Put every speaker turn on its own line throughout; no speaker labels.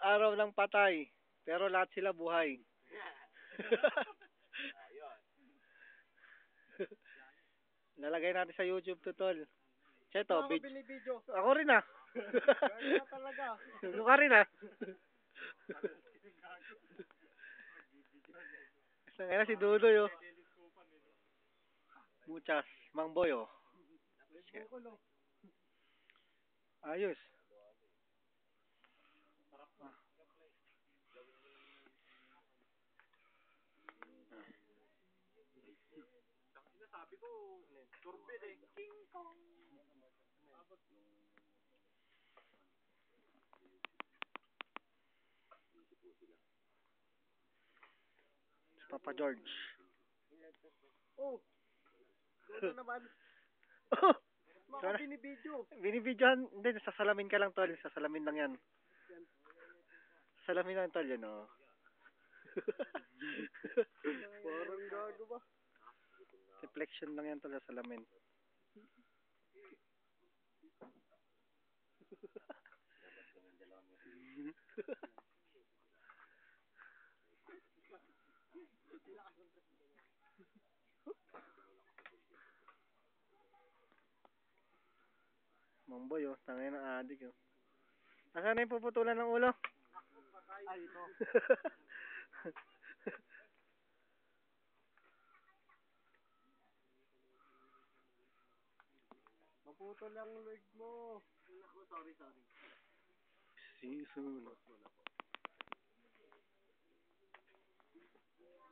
araw ng patay, pero lahat sila buhay. Lalagay natin sa YouTube to, tol. Cheto,
Ako binibidyo.
ako rin ah.
Kaya talaga.
Ano ka rin ah. Ngayon si Dudoy oh. Muchas. Mang Boy oh. Ayos.
Sabi ko, turbid eh. King Kong.
Si Papa George.
Oh. Doon naman.
Oh.
Mga binibidyo.
Binibidyohan, hindi, sasalamin ka lang tol, sasalamin lang yan. Salamin lang tol yan oh.
Parang gago ba?
Reflection lang yan tol sa salamin. Mang Boy oh, tangay ng adik oh. Nasaan na yung puputulan ng ulo?
Ay, ito. Maputo lang leg mo. Sorry.
Season.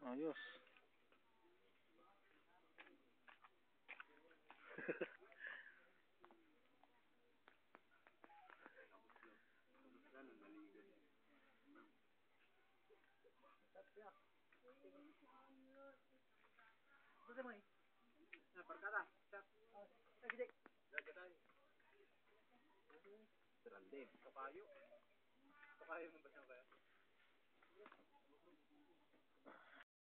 Ayos.
Kapayo mo ba siya kaya?